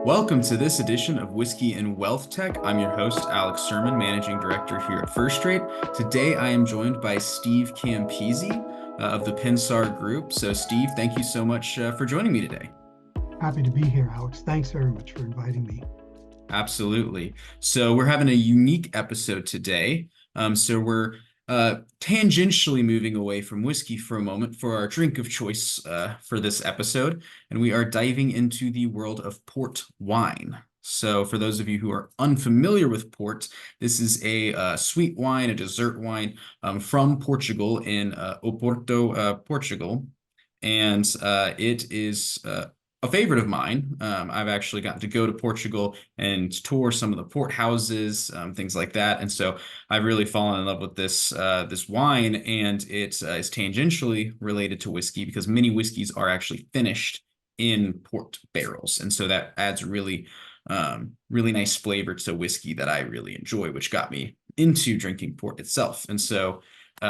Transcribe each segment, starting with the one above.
Welcome to this edition of Whiskey and Wealth Tech. I'm your host, Alex Serman, Managing Director here at First Rate. Today I am joined by Steve Campisi of the Pensar Group. So, Steve, thank you so much for joining me today. Happy to be here, Alex. Thanks very much for inviting me. Absolutely. So, we're having a unique episode today. We're tangentially moving away from whiskey for a moment for our drink of choice for this episode, and we are diving into the world of port wine. So, for those of you who are unfamiliar with port, this is a sweet wine, a dessert wine from Portugal in Oporto, Portugal. And it is a favorite of mine. I've actually gotten to go to Portugal and tour some of the port houses, things like that. And so I've really fallen in love with this wine, and it is tangentially related to whiskey because many whiskeys are actually finished in port barrels, and so that adds really nice flavor to whiskey that I really enjoy, which got me into drinking port itself. And so,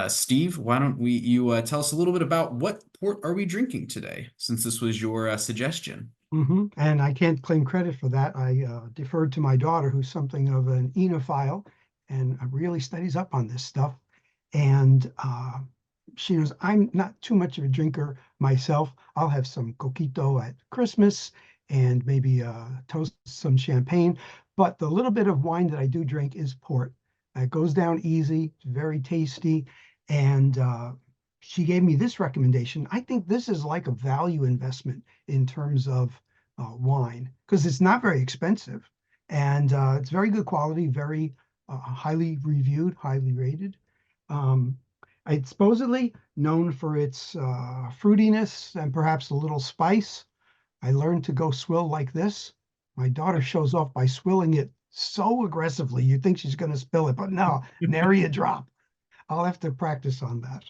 Steve, why don't you tell us a little bit about what port are we drinking today, since this was your suggestion? And I can't claim credit for that. I deferred to my daughter, who's something of an enophile and really studies up on this stuff. And she knows I'm not too much of a drinker myself. I'll have some coquito at Christmas and maybe toast some champagne. But the little bit of wine that I do drink is port. It goes down easy, it's very tasty, and she gave me this recommendation. I think this is like a value investment in terms of wine because it's not very expensive and it's very good quality, very highly reviewed, highly rated. Um, it's supposedly known for its fruitiness and perhaps a little spice. I learned to go swill like this. My daughter shows off by swilling it so aggressively. You think she's going to spill it, but no, nary a drop. I'll have to practice on that.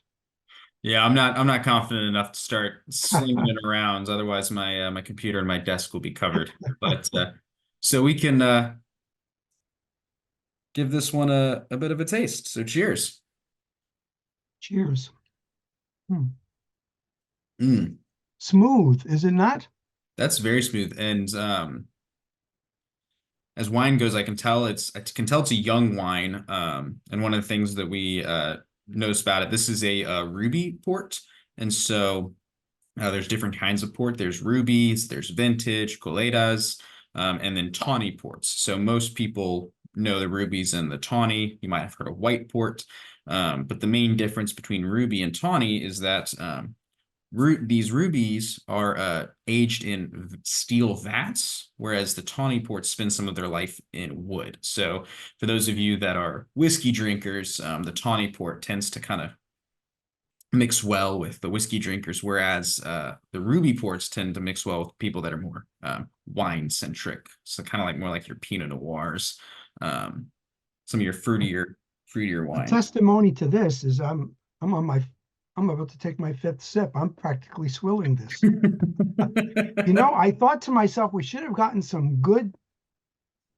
Yeah, I'm not confident enough to start slinging it around. Otherwise, my computer and my desk will be covered. But so we can give this one a bit of a taste. So cheers. Cheers. Hmm. Mm, Smooth, is it not? that's very smooth. And as wine goes, I can tell it's a young wine. And one of the things that we notice about it, this is a ruby port, and so there's different kinds of port. There's rubies, there's vintage, coletas, and then tawny ports. So most people know the rubies and the tawny. You might have heard of white port, but the main difference between ruby and tawny is that these rubies are aged in steel vats, whereas the tawny ports spend some of their life in wood. So for those of you that are whiskey drinkers, the tawny port tends to kind of mix well with the whiskey drinkers, whereas the ruby ports tend to mix well with people that are more wine centric. So kind of like more like your Pinot Noirs, some of your fruitier A wines. testimony to this is I'm on my I'm about to take my fifth sip. I'm practically swilling this. I thought to myself we should have gotten some good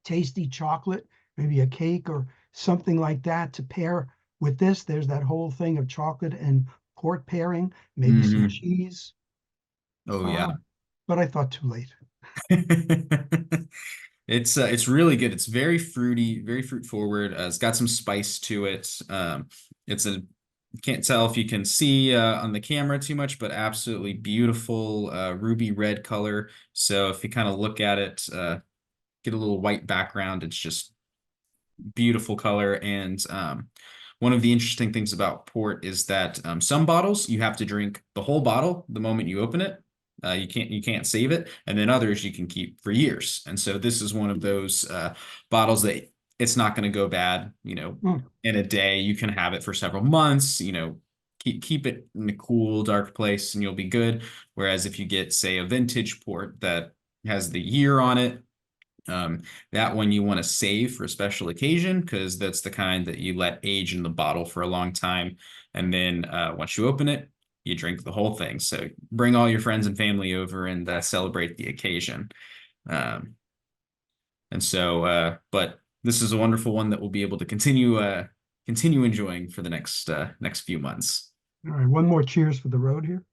tasty chocolate, maybe a cake or something like that to pair with this. There's that whole thing of chocolate and port pairing, maybe some Mhm. cheese. Oh yeah. Uh, but I thought too late. It's really good. It's very fruity, very fruit forward. It's got some spice to it. It's a Can't tell if you can see on the camera too much, but absolutely beautiful ruby red color. So if you kind of look at it, get a little white background, it's just beautiful color. And one of the interesting things about port is that some bottles you have to drink the whole bottle the moment you open it. You can't save it, and then others you can keep for years. And so this is one of those bottles that it's not going to go bad. Mm. In a day, you can have it for several months. Keep it in a cool, dark place, and you'll be good. Whereas if you get, say, a vintage port that has the year on it, um, that one you want to save for a special occasion because that's the kind that you let age in the bottle for a long time. And then once you open it, you drink the whole thing. So bring all your friends and family over and celebrate the occasion. Um, but this is a wonderful one that we'll be able to continue enjoying for the next few months. All right, one more cheers for the road here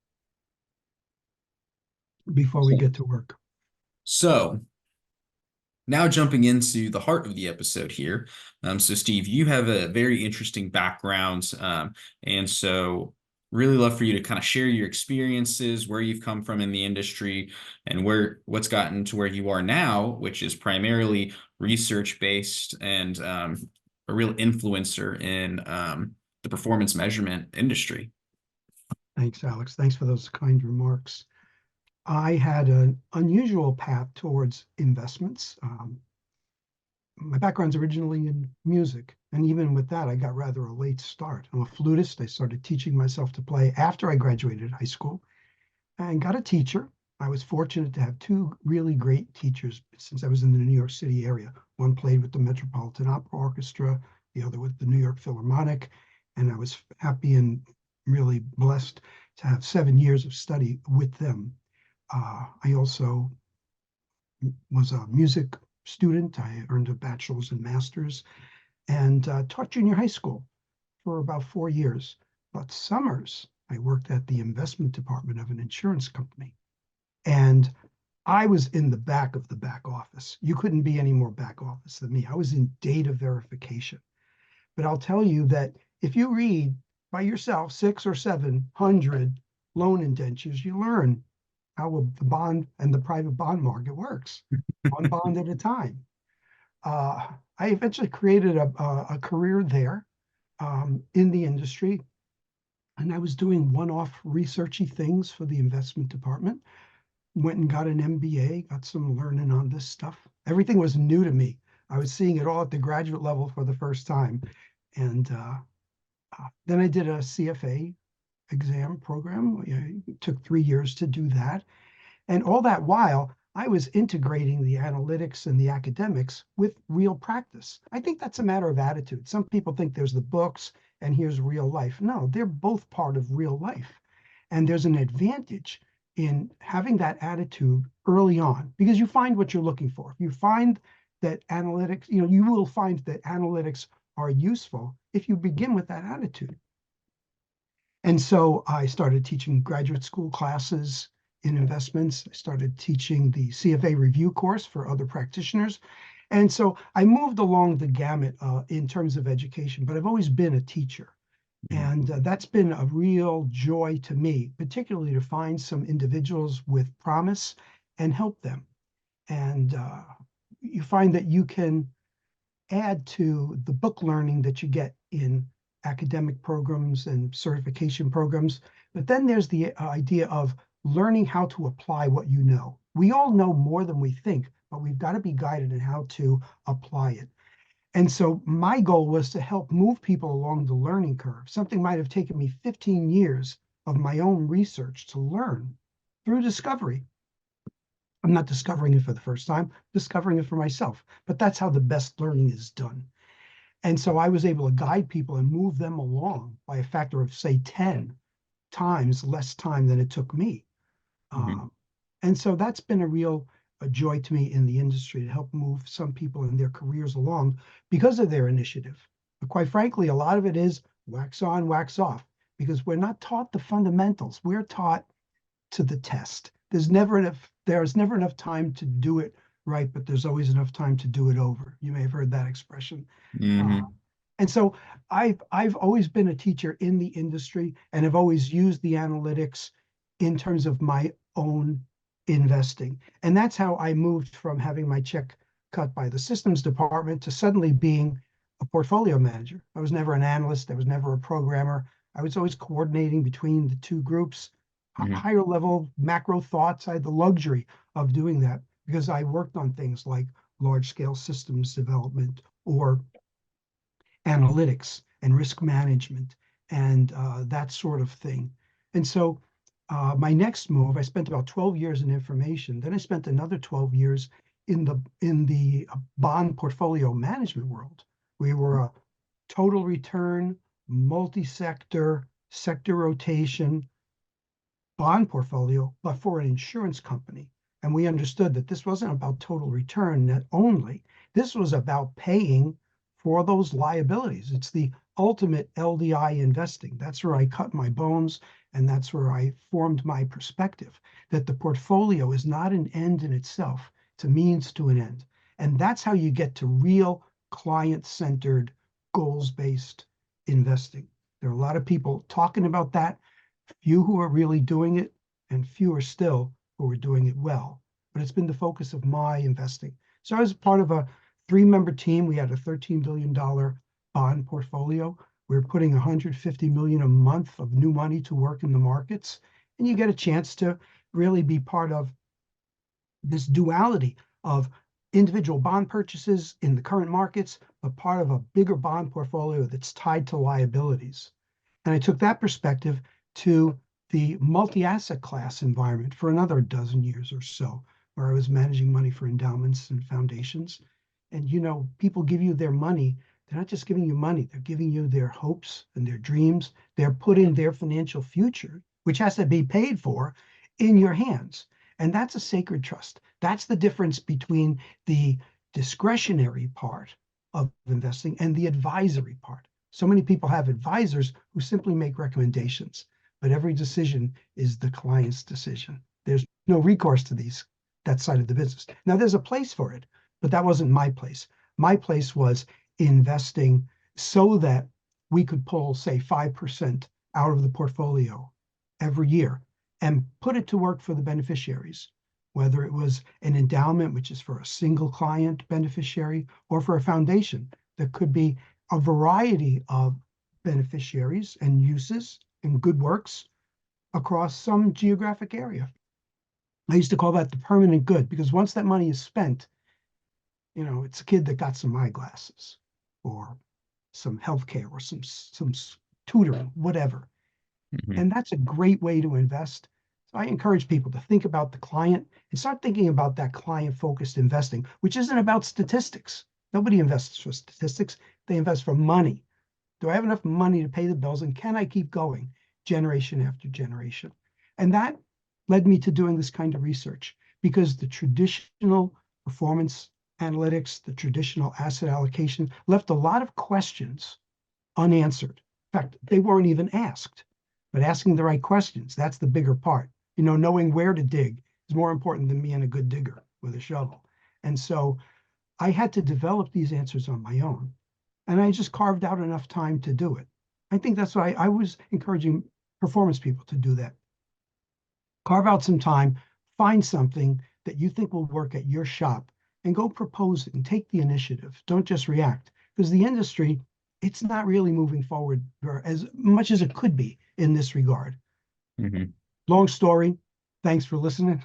before we get to work. So now jumping into the heart of the episode here. So Steve, you have a very interesting background, and so really love for you to kind of share your experiences, where you've come from in the industry, and what's gotten to where you are now, which is primarily research based and a real influencer in the performance measurement industry. Thanks, Alex. Thanks for those kind remarks. I had an unusual path towards investments. My background's originally in music, and even with that, I got rather a late start. I'm a flutist. I started teaching myself to play after I graduated high school and got a teacher. I was fortunate to have two really great teachers since I was in the New York City area. One played with the Metropolitan Opera Orchestra, the other with the New York Philharmonic, and I was happy and really blessed to have 7 years of study with them. I also was a music student. I earned a bachelor's and master's and taught junior high school for about 4 years. But summers, I worked at the investment department of an insurance company. And I was in the back of the back office. You couldn't be any more back office than me. I was in data verification. But I'll tell you that if you read by yourself 600 or 700 loan indentures, you learn how the bond and the private bond market works, one bond at a time. I eventually created a career there in the industry, and I was doing one-off researchy things for the investment department. Went and got an MBA, got some learning on this stuff. Everything was new to me. I was seeing it all at the graduate level for the first time. And then I did a CFA exam program. It took 3 years to do that. And all that while, I was integrating the analytics and the academics with real practice. I think that's a matter of attitude. Some people think there's the books and here's real life. No, they're both part of real life. And there's an advantage in having that attitude early on because you find what you're looking for. You find that analytics, you will find that analytics are useful if you begin with that attitude. And so I started teaching graduate school classes in investments. I started teaching the CFA review course for other practitioners. And so I moved along the gamut in terms of education, but I've always been a teacher. And that's been a real joy to me, particularly to find some individuals with promise and help them. And you find that you can add to the book learning that you get in academic programs and certification programs. But then there's the idea of learning how to apply what you know. We all know more than we think, but we've got to be guided in how to apply it. And so my goal was to help move people along the learning curve. Something might have taken me 15 years of my own research to learn through discovery. I'm not discovering it for the first time, discovering it for myself. But that's how the best learning is done. And so I was able to guide people and move them along by a factor of, say, 10 times less time than it took me. Mm-hmm. And so that's been a joy to me in the industry to help move some people in their careers along because of their initiative. But quite frankly, a lot of it is wax on, wax off, because we're not taught the fundamentals. We're taught to the test. There's never enough time to do it right, but there's always enough time to do it over. You may have heard that expression. Uh, Mm-hmm. and so I've always been a teacher in the industry and have always used the analytics in terms of my own investing. And that's how I moved from having my check cut by the systems department to suddenly being a portfolio manager. I was never an analyst. I was never a programmer. I was always coordinating between the two groups, Mm-hmm. higher level macro thoughts. I had the luxury of doing that because I worked on things like large scale systems development or analytics and risk management and that sort of thing. And so my next move, I spent about 12 years in information. Then I spent another 12 years in the bond portfolio management world. We were a total return, multi-sector, sector rotation bond portfolio, but for an insurance company. And we understood that this wasn't about total return net only. This was about paying for those liabilities. It's the ultimate LDI investing. That's where I cut my bones, and that's where I formed my perspective that the portfolio is not an end in itself, it's a means to an end. And that's how you get to real client-centered, goals-based investing. There are a lot of people talking about that, few who are really doing it, and fewer still who are doing it well. But it's been the focus of my investing. So I was part of a three-member team. We had a $13 billion bond portfolio. We were putting 150 million a month of new money to work in the markets. And you get a chance to really be part of this duality of individual bond purchases in the current markets, but part of a bigger bond portfolio that's tied to liabilities. And I took that perspective to the multi-asset class environment for another dozen years or so, where I was managing money for endowments and foundations. And people give you their money. They're not just giving you money, they're giving you their hopes and their dreams. They're putting their financial future, which has to be paid for, in your hands. And that's a sacred trust. That's the difference between the discretionary part of investing and the advisory part. So many people have advisors who simply make recommendations, but every decision is the client's decision. There's no recourse to that side of the business. Now, there's a place for it, but that wasn't my place. My place was investing so that we could pull, say, 5% out of the portfolio every year and put it to work for the beneficiaries, whether it was an endowment, which is for a single client beneficiary, or for a foundation that could be a variety of beneficiaries and uses and good works across some geographic area. I used to call that the permanent good, because once that money is spent, it's a kid that got some eyeglasses or some healthcare or some tutoring, whatever. Mhm. And that's a great way to invest. So I encourage people to think about the client and start thinking about that client-focused investing, which isn't about statistics. Nobody invests for statistics. They invest for money. Do I have enough money to pay the bills, and can I keep going generation after generation? And that led me to doing this kind of research, because the traditional performance analytics, the traditional asset allocation left a lot of questions unanswered. In fact, they weren't even asked, but asking the right questions, that's the bigger part. Knowing where to dig is more important than being a good digger with a shovel. And so I had to develop these answers on my own. And I just carved out enough time to do it. I think that's why I was encouraging performance people to do that. Carve out some time, find something that you think will work at your shop, and go propose it and take the initiative. Don't just react, because the industry, it's not really moving forward as much as it could be in this regard. Mhm. Long story. Thanks for listening.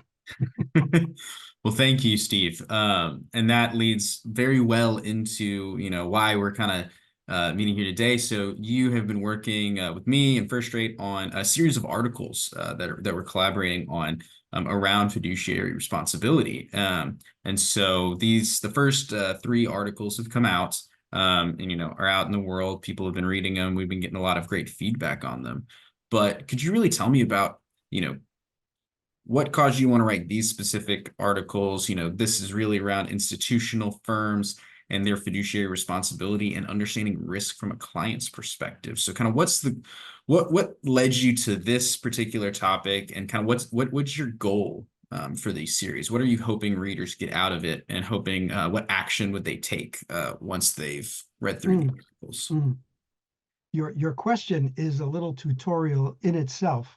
Well, thank you, Steve. And that leads very well into, why we're kind of meeting here today. So you have been working with me and First Rate on a series of articles that we're collaborating on around fiduciary responsibility. And so the first three articles have come out, and are out in the world. People have been reading them. We've been getting a lot of great feedback on them. But could you really tell me about, what caused you want to write these specific articles? This is really around institutional firms and their fiduciary responsibility and understanding risk from a client's perspective. So kind of what led you to this particular topic, and kind of what's your goal for these series? What are you hoping readers get out of it, and hoping what action would they take once they've read through the Mm, articles? mm. Your question is a little tutorial in itself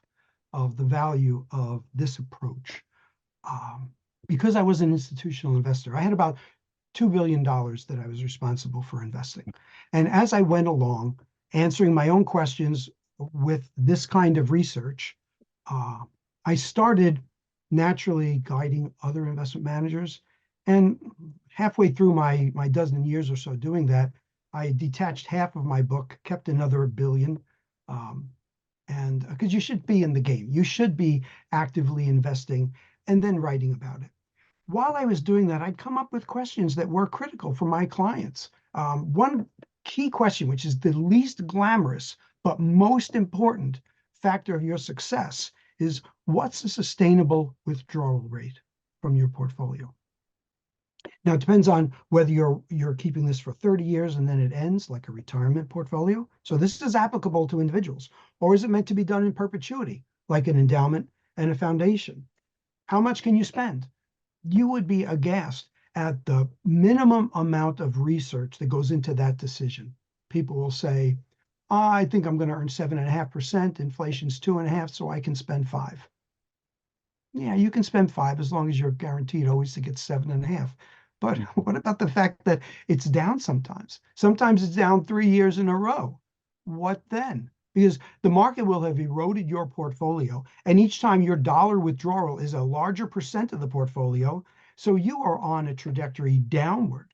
of the value of this approach. Um, because I was an institutional investor, I had about $2 billion that I was responsible for investing. And as I went along, answering my own questions with this kind of research, uh, I started naturally guiding other investment managers. And halfway through my dozen years or so doing that, I detached half of my book, kept another billion. Um, and because you should be in the game, you should be actively investing and then writing about it. While I was doing that, I'd come up with questions that were critical for my clients. One key question, which is the least glamorous but most important factor of your success, is what's a sustainable withdrawal rate from your portfolio? Now, it depends on whether you're keeping this for 30 years and then it ends, like a retirement portfolio. So this is applicable to individuals. Or is it meant to be done in perpetuity, like an endowment and a foundation? How much can you spend? You would be aghast at the minimum amount of research that goes into that decision. People will say, I think I'm going to earn 7.5%. Inflation's 2.5%, so I can spend 5. Yeah, you can spend 5 as long as you're guaranteed always to get 7.5. But what about the fact that it's down sometimes? Sometimes it's down 3 years in a row. What then? Because the market will have eroded your portfolio, and each time your dollar withdrawal is a larger percent of the portfolio, so you are on a trajectory downward.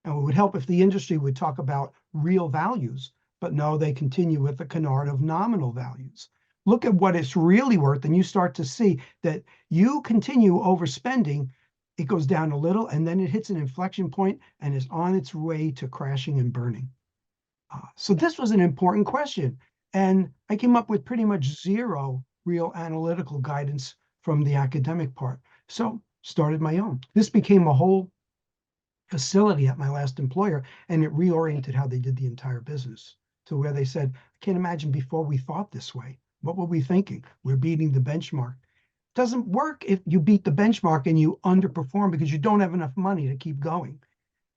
And it would help if the industry would talk about real values, but no, they continue with the canard of nominal values. Look at what it's really worth, and you start to see that you continue overspending. It goes down a little, and then it hits an inflection point and is on its way to crashing and burning. So this was an important question. And I came up with pretty much zero real analytical guidance from the academic part. So started my own. This became a whole facility at my last employer, and it reoriented how they did the entire business to where they said, I can't imagine before we thought this way. What were we thinking? We're beating the benchmark. It doesn't work if you beat the benchmark and you underperform because you don't have enough money to keep going.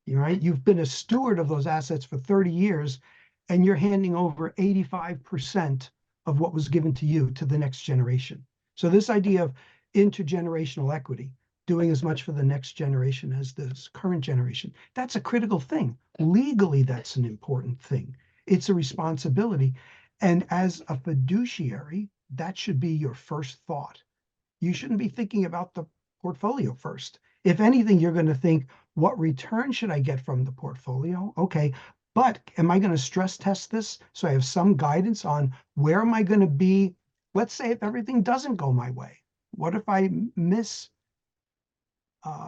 Right? You've been a steward of those assets for 30 years, and you're handing over 85% of what was given to you to the next generation. So this idea of intergenerational equity, doing as much for the next generation as this current generation, that's a critical thing. Legally, that's an important thing. It's a responsibility. And as a fiduciary, that should be your first thought. You shouldn't be thinking about the portfolio first. If anything, you're going to think, what return should I get from the portfolio? Okay, but am I going to stress test this so I have some guidance on where am I going to be? Let's say if everything doesn't go my way, what if I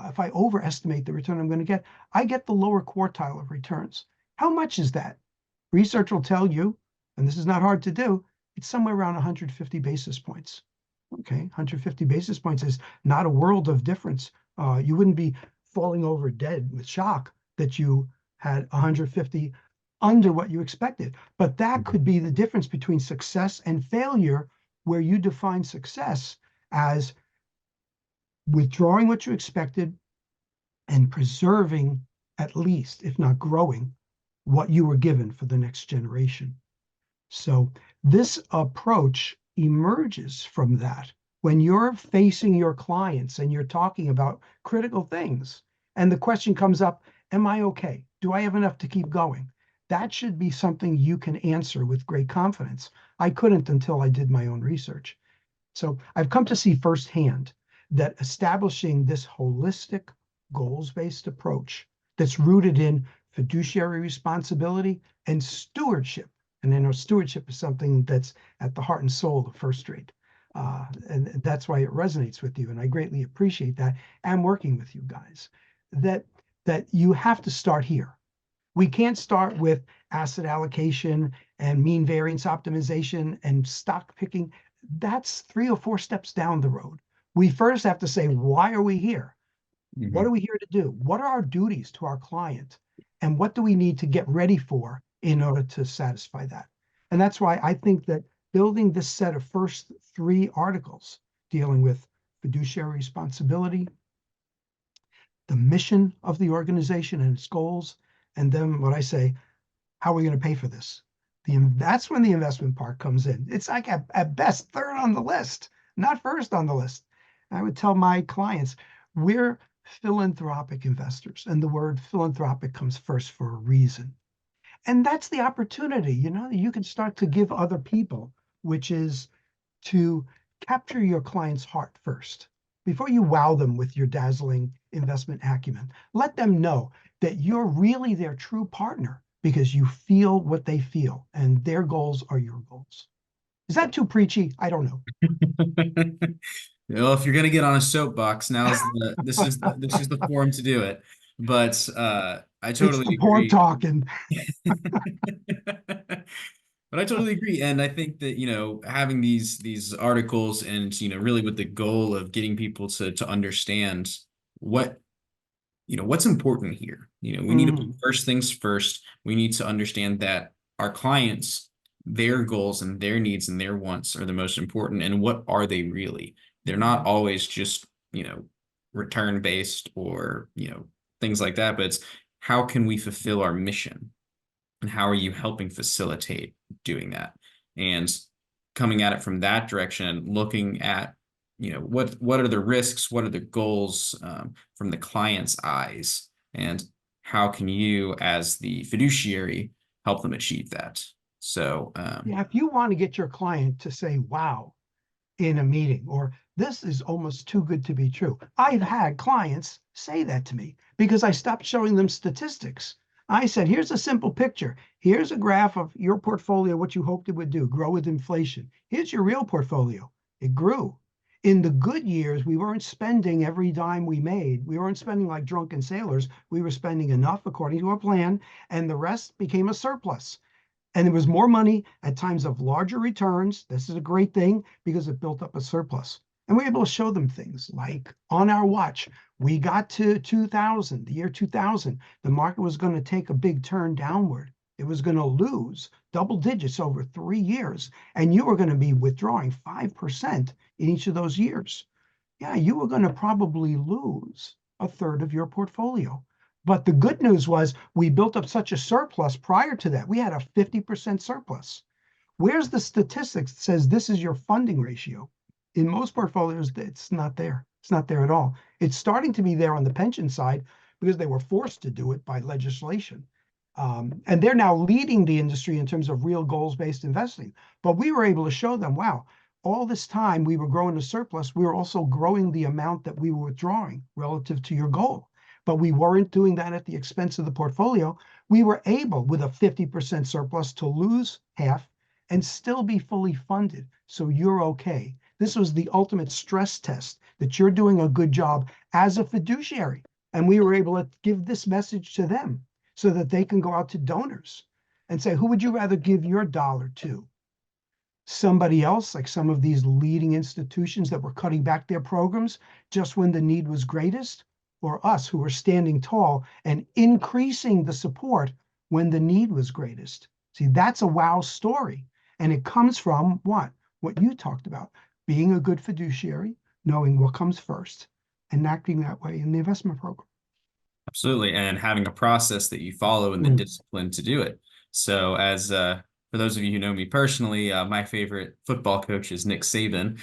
if I overestimate the return I'm going to get? I get the lower quartile of returns. How much is that? Research will tell you, and this is not hard to do, it's somewhere around 150 basis points. Okay, 150 basis points is not a world of difference. You wouldn't be falling over dead with shock that you had 150 under what you expected. But that could be the difference between success and failure, where you define success as withdrawing what you expected and preserving, at least, if not growing, what you were given for the next generation. So this approach emerges from that. When you're facing your clients and you're talking about critical things, and the question comes up, am I okay? Do I have enough to keep going? That should be something you can answer with great confidence. I couldn't until I did my own research. So I've come to see firsthand that establishing this holistic, goals-based approach that's rooted in fiduciary responsibility and stewardship. And I know stewardship is something that's at the heart and soul of First Street. And that's why it resonates with you. And I greatly appreciate that. And working with you guys, that you have to start here. We can't start with asset allocation and mean variance optimization and stock picking. That's 3 or 4 steps down the road. We first have to say, why are we here? What are we here to do? What are our duties to our client? And what do we need to get ready for in order to satisfy that? And that's why I think that building this set of first 3 articles dealing with fiduciary responsibility, the mission of the organization and its goals, and then what I say, how are we going to pay for this? That's when the investment part comes in. It's like at best 3rd on the list, not 1st on the list. I would tell my clients, we're philanthropic investors, and the word philanthropic comes first for a reason. And that's the opportunity, you can start to give other people, which is to capture your client's heart first. Before you wow them with your dazzling investment acumen, let them know that you're really their true partner because you feel what they feel and their goals are your goals. Is that too preachy? I don't know. Well, if you're gonna get on a soapbox, this is the forum to do it. But I It's totally the poor agree. talking. But I totally agree, and I think that having these articles and really with the goal of getting people to understand what what's important here. We need to put first things first. We need to understand that our clients, their goals and their needs and their wants are the most important. And what are they really? They're not always just return based or things like that, but it's how can we fulfill our mission? And how are you helping facilitate doing that? And coming at it from that direction and looking at, what are the risks, what are the goals from the client's eyes, and how can you, as the fiduciary, help them achieve that? So, Yeah, if you want to get your client to say, wow, in a meeting, or this is almost too good to be true. I've had clients say that to me because I stopped showing them statistics. I said, here's a simple picture. Here's a graph of your portfolio, what you hoped it would do, grow with inflation. Here's your real portfolio. It grew. In the good years, we weren't spending every dime we made. We weren't spending like drunken sailors. We were spending enough according to a plan, and the rest became a surplus. And there was more money at times of larger returns. This is a great thing because it built up a surplus. And we're able to show them things like on our watch, we got to 2000, the year 2000, the market was going to take a big turn downward. It was going to lose double digits over 3 years. And you were going to be withdrawing 5% in each of those years. Yeah, you were going to probably lose a third of your portfolio. But the good news was we built up such a surplus prior to that. We had a 50% surplus. Where's the statistics that says this is your funding ratio? In most portfolios, it's not there. It's not there at all. It's starting to be there on the pension side because they were forced to do it by legislation. And they're now leading the industry in terms of real goals-based investing. But we were able to show them, wow, all this time we were growing a surplus, we were also growing the amount that we were withdrawing relative to your goal. But we weren't doing that at the expense of the portfolio. We were able, with a 50% surplus, to lose half and still be fully funded. So you're okay. This was the ultimate stress test that you're doing a good job as a fiduciary. And we were able to give this message to them so that they can go out to donors and say, who would you rather give your dollar to? Somebody else, like some of these leading institutions that were cutting back their programs just when the need was greatest, or us who were standing tall and increasing the support when the need was greatest. See, that's a wow story. And it comes from what? What you talked about, being a good fiduciary, knowing what comes first, and acting that way in the investment program. absolutely, and having a process that you follow and the Mm. discipline to do it. So, as for those of you who know me personally, my favorite football coach is Nick Saban,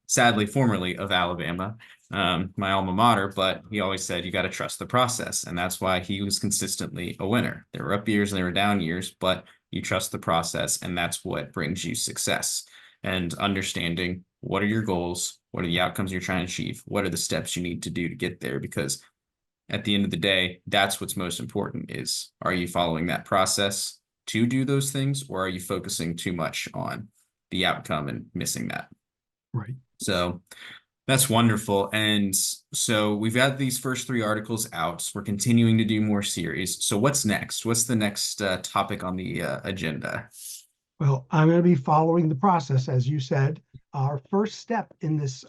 sadly formerly of Alabama, my alma mater. But he always said you got to trust the process, and that's why he was consistently a winner. There were up years and there were down years, but you trust the process, and that's what brings you success. And understanding what are your goals, what are the outcomes you're trying to achieve, what are the steps you need to do to get there, because at the end of the day, that's what's most important is, are you following that process to do those things, or are you focusing too much on the outcome and missing that? Right. So that's wonderful. And so we've got these first three articles out. We're continuing to do more series. So what's next? What's the next topic on the agenda? Well, I'm going to be following the process, as you said. Our first step in this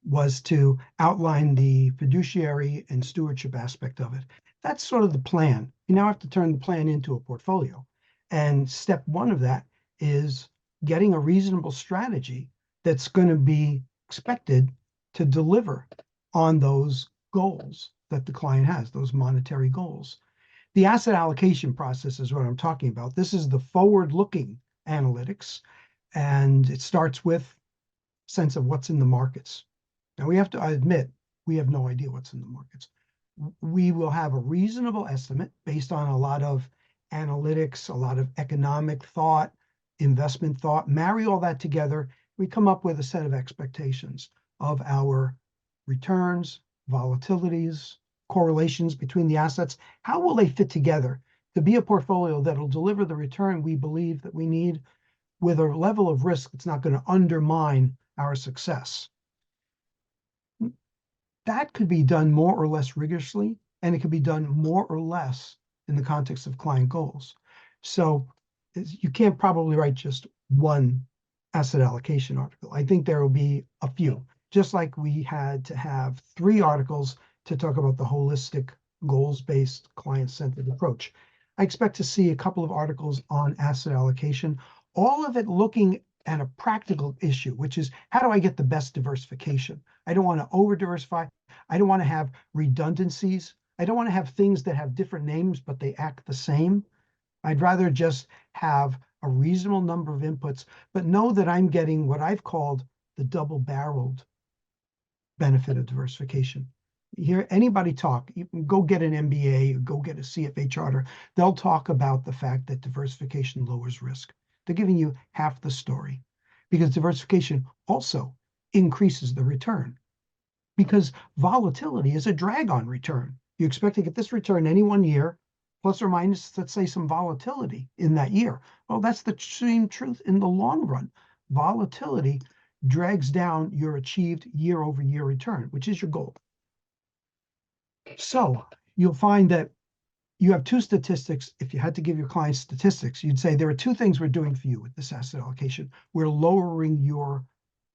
was to outline the fiduciary and stewardship aspect of it. That's sort of the plan. You now have to turn the plan into a portfolio. And step one of that is getting a reasonable strategy that's going to be expected to deliver on those goals that the client has, those monetary goals. The asset allocation process is what I'm talking about. This is the forward-looking analytics, and it starts with sense of what's in the markets. Now we have to admit we have no idea what's in the markets. We will have a reasonable estimate based on a lot of analytics, a lot of economic thought, investment thought. Marry all that together, we come up with a set of expectations of our returns, volatilities, correlations between the assets. How will they fit together to be a portfolio that'll deliver the return we believe that we need with a level of risk that's not going to undermine our success? That could be done more or less rigorously, and it could be done more or less in the context of client goals. So you can't probably write just one asset allocation article. I think there will be a few, just like we had to have 3 articles to talk about the holistic goals-based client-centered approach. I expect to see a couple of articles on asset allocation, all of it looking at a practical issue, which is how do I get the best diversification? I don't want to over diversify. I don't want to have redundancies. I don't want to have things that have different names, but they act the same. I'd rather just have a reasonable number of inputs, but know that I'm getting what I've called the double-barreled benefit of diversification. You hear anybody talk, you can go get an MBA or go get a CFA charter, they'll talk about the fact that diversification lowers risk. They're giving you half the story because diversification also increases the return because volatility is a drag on return. You expect to get this return any one year, plus or minus, let's say, some volatility in that year. Well, that's the same truth in the long run. Volatility drags down your achieved year-over-year return, which is your goal. So you'll find that you have two statistics. If you had to give your clients statistics, you'd say there are two things we're doing for you with this asset allocation. We're lowering your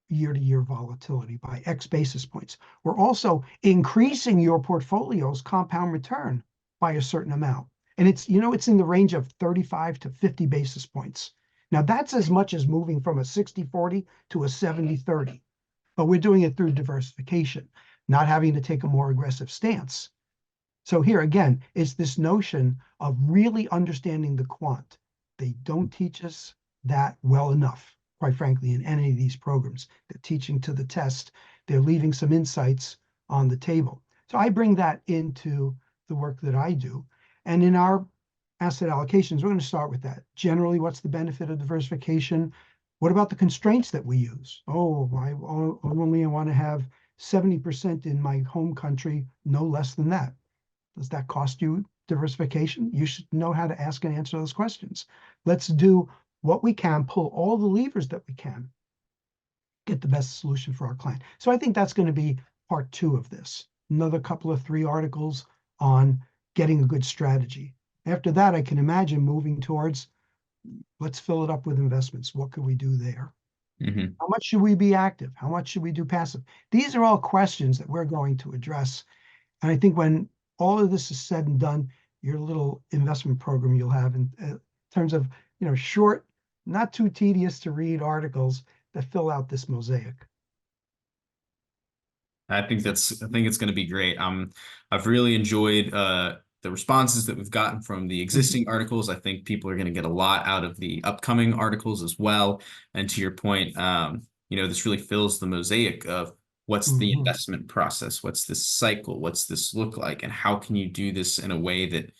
year-to-year volatility by X basis points. We're also increasing your portfolio's compound return by a certain amount. And it's in the range of 35 to 50 basis points. Now that's as much as moving from a 60-40 to a 70-30. But we're doing it through diversification, not having to take a more aggressive stance. So here again, it's this notion of really understanding the quant. They don't teach us that well enough, quite frankly, in any of these programs. They're teaching to the test. They're leaving some insights on the table. So I bring that into the work that I do. And in our asset allocations, we're going to start with that. Generally, what's the benefit of diversification? What about the constraints that we use? Oh, I only want to have 70% in my home country, no less than that. Does that cost you diversification? You should know how to ask and answer those questions. Let's do what we can, pull all the levers that we can, get the best solution for our client. So I think that's going to be part 2 of this. Another couple of 3 articles on getting a good strategy. After that, I can imagine moving towards, let's fill it up with investments. What could we do there? Mm-hmm. How much should we be active? How much should we do passive? These are all questions that we're going to address. And I think when all of this is said and done, your little investment program you'll have in terms of, short, not too tedious to read articles that fill out this mosaic. I think it's going to be great. I've really enjoyed the responses that we've gotten from the existing articles. I think people are going to get a lot out of the upcoming articles as well. And to your point, this really fills the mosaic of what's the investment process, what's this cycle, what's this look like, and how can you do this in a way that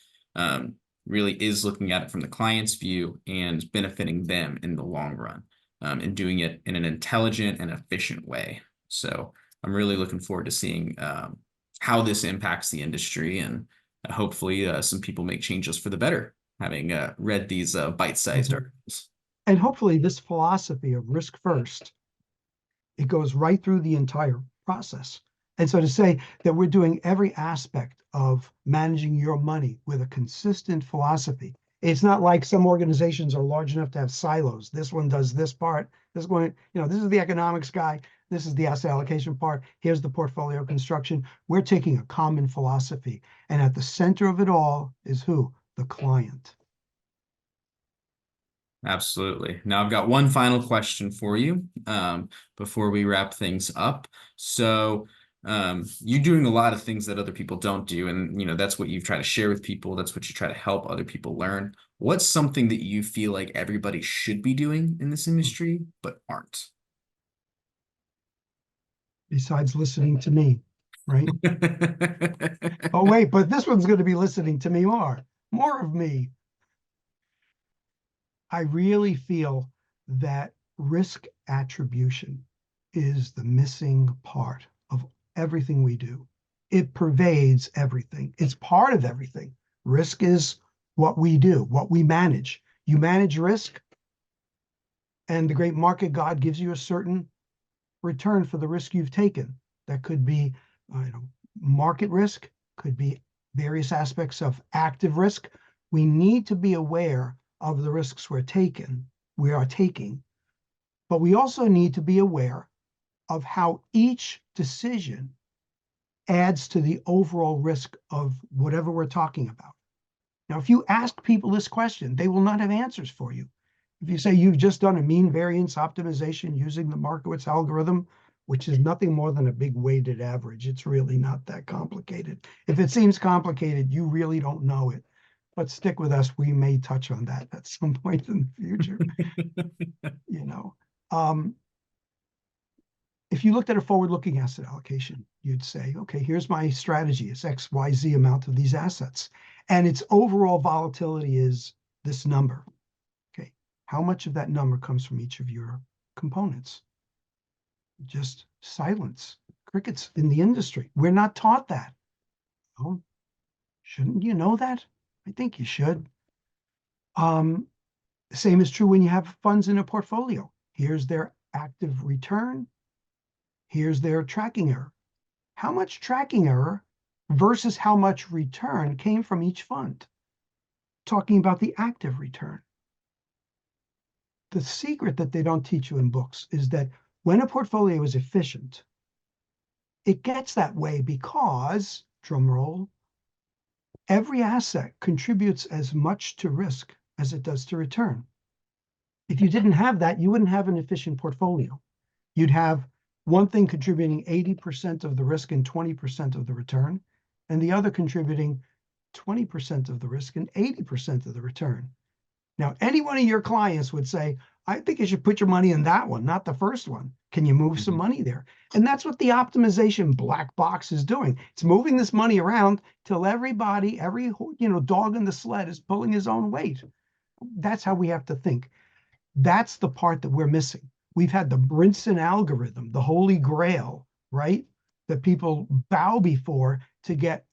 really is looking at it from the client's view and benefiting them in the long run, and doing it in an intelligent and efficient way. So I'm really looking forward to seeing how this impacts the industry, and hopefully some people make changes for the better, having read these bite-sized articles. And hopefully this philosophy of risk first, it goes right through the entire process. And so to say that we're doing every aspect of managing your money with a consistent philosophy, it's not like some organizations are large enough to have silos. This one does this part, this one, this is the economics guy, this is the asset allocation part, here's the portfolio construction. We're taking a common philosophy. And at the center of it all is who? The client. Absolutely. Now I've got one final question for you before we wrap things up. So you're doing a lot of things that other people don't do, and that's what you try to share with people. That's what you try to help other people learn. What's something that you feel like everybody should be doing in this industry but aren't? Besides listening to me, right? Oh, wait, but this one's going to be listening to me more of me. I really feel that risk attribution is the missing part of everything we do. It pervades everything. It's part of everything. Risk is what we do, what we manage. You manage risk, and the great market God gives you a certain return for the risk you've taken. That could be market risk, could be various aspects of active risk. We need to be aware of the risks we are taking, but we also need to be aware of how each decision adds to the overall risk of whatever we're talking about. Now, if you ask people this question, they will not have answers for you. If you say you've just done a mean variance optimization using the Markowitz algorithm, which is nothing more than a big weighted average. It's really not that complicated. If it seems complicated, you really don't know it. But stick with us. We may touch on that at some point in the future. You know, um, if you looked at a forward-looking asset allocation, you'd say, okay, here's my strategy. It's X, Y, Z amount of these assets. And its overall volatility is this number. Okay, how much of that number comes from each of your components? Just silence, crickets in the industry. We're not taught that. Oh, shouldn't you know that? I think you should. The same is true when you have funds in a portfolio. Here's their active return. Here's their tracking error. How much tracking error versus how much return came from each fund? Talking about the active return. The secret that they don't teach you in books is that when a portfolio is efficient, it gets that way because, drum roll, every asset contributes as much to risk as it does to return. If you didn't have that, you wouldn't have an efficient portfolio. You'd have one thing contributing 80% of the risk and 20% of the return, and the other contributing 20% of the risk and 80% of the return. Now, any one of your clients would say, I think you should put your money in that one, not the first one. Can you move some money there? And that's what the optimization black box is doing. It's moving this money around till everybody, every dog in the sled is pulling his own weight. That's how we have to think. That's the part that we're missing. We've had the Brinson algorithm, the holy grail, right? That people bow before to get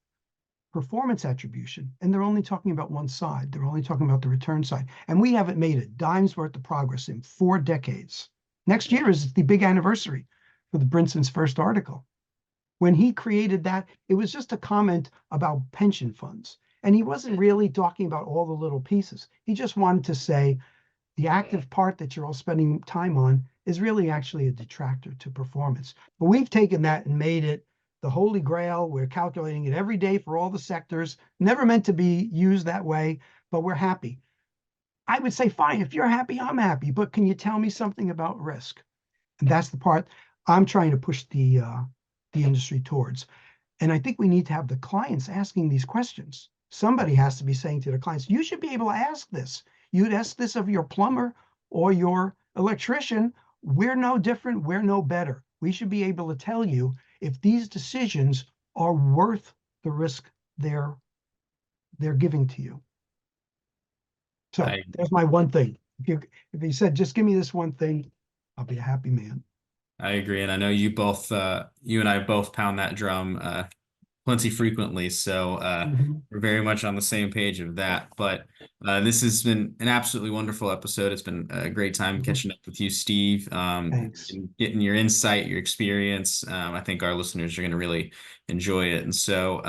performance attribution. And they're only talking about one side. They're only talking about the return side. And we haven't made a dime's worth of progress in 4 decades. Next year is the big anniversary for the Brinson's first article. When he created that, it was just a comment about pension funds. And he wasn't really talking about all the little pieces. He just wanted to say the active part that you're all spending time on is really actually a detractor to performance. But we've taken that and made it the holy grail. We're calculating it every day for all the sectors, never meant to be used that way, but we're happy. I would say, fine, if you're happy, I'm happy, but can you tell me something about risk? And that's the part I'm trying to push the industry towards. And I think we need to have the clients asking these questions. Somebody has to be saying to the clients, you should be able to ask this. You'd ask this of your plumber or your electrician. We're no different. We're no better. We should be able to tell you if these decisions are worth the risk they're giving to you. So there's my one thing. If you said, just give me this one thing, I'll be a happy man. I agree, and I know you both, you and I both pound that drum plenty frequently, so we're very much on the same page of that. But this has been an absolutely wonderful episode. It's been a great time catching up with you, Steve, Thanks. and getting your insight, your experience. I think our listeners are going to really enjoy it. And so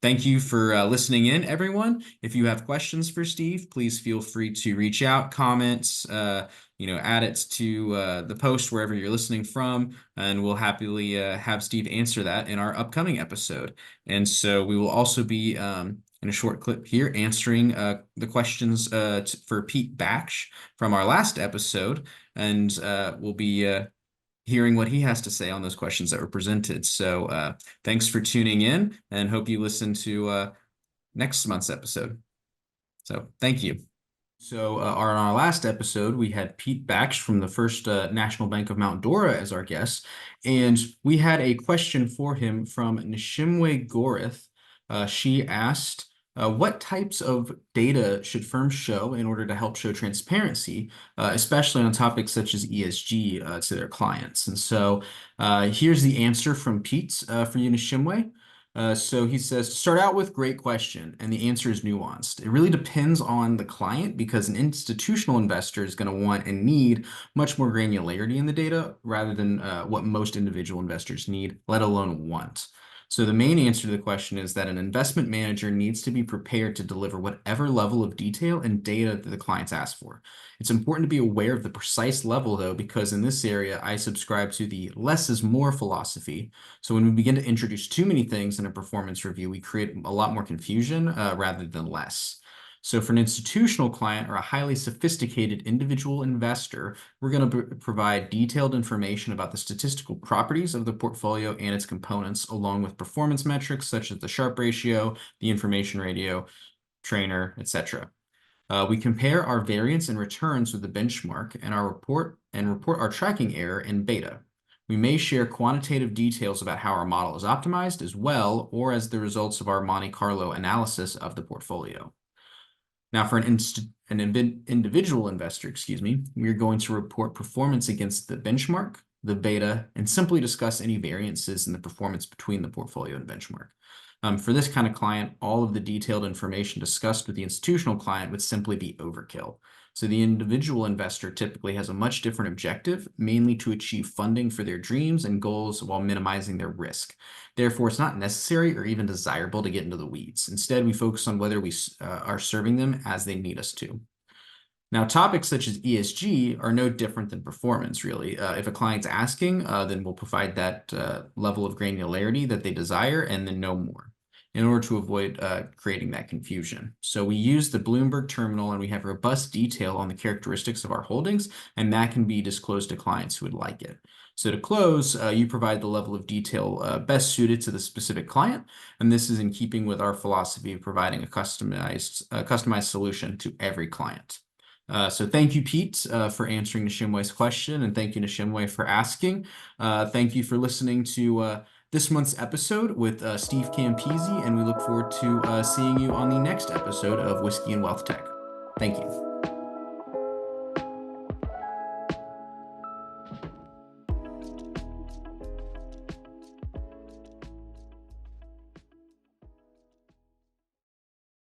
thank you for listening in, everyone. If you have questions for Steve, please feel free to reach out, comments, add it to the post wherever you're listening from, and we'll happily have Steve answer that in our upcoming episode. And so we will also be in a short clip here answering the questions for Pete Baksh from our last episode, and we'll be hearing what he has to say on those questions that were presented. So thanks for tuning in, and hope you listen to next month's episode. So thank you. So on our last episode, we had Pete Baksh from the First National Bank of Mount Dora as our guest, and we had a question for him from Nishimwe Gorith. She asked, what types of data should firms show in order to help show transparency, especially on topics such as ESG to their clients? And so here's the answer from Pete for you, Nishimwe. So he says, start out with great question, and the answer is nuanced. It really depends on the client because an institutional investor is going to want and need much more granularity in the data rather than what most individual investors need, let alone want. So the main answer to the question is that an investment manager needs to be prepared to deliver whatever level of detail and data that the clients ask for. It's important to be aware of the precise level, though, because in this area, I subscribe to the less is more philosophy. So when we begin to introduce too many things in a performance review, we create a lot more confusion rather than less. So for an institutional client or a highly sophisticated individual investor, we're going to provide detailed information about the statistical properties of the portfolio and its components, along with performance metrics such as the Sharpe ratio, the information ratio, trainer, etc. We compare our variance and returns with the benchmark and report our tracking error in beta. We may share quantitative details about how our model is optimized as well, or as the results of our Monte Carlo analysis of the portfolio. Now, for an individual investor, we are going to report performance against the benchmark, the beta, and simply discuss any variances in the performance between the portfolio and benchmark. For this kind of client, all of the detailed information discussed with the institutional client would simply be overkill. So the individual investor typically has a much different objective, mainly to achieve funding for their dreams and goals while minimizing their risk. Therefore, it's not necessary or even desirable to get into the weeds. Instead, we focus on whether we are serving them as they need us to. Now, topics such as ESG are no different than performance, really. If a client's asking, then we'll provide that level of granularity that they desire and then no more, in order to avoid creating that confusion. So we use the Bloomberg terminal and we have robust detail on the characteristics of our holdings, and that can be disclosed to clients who would like it. So to close, you provide the level of detail best suited to the specific client, and this is in keeping with our philosophy of providing a customized solution to every client. So thank you, Pete, for answering Nishimwe's question, and thank you, Nishimwe, for asking. Thank you for listening to this month's episode with Steve Campisi, and we look forward to seeing you on the next episode of Whiskey and Wealth Tech. Thank you.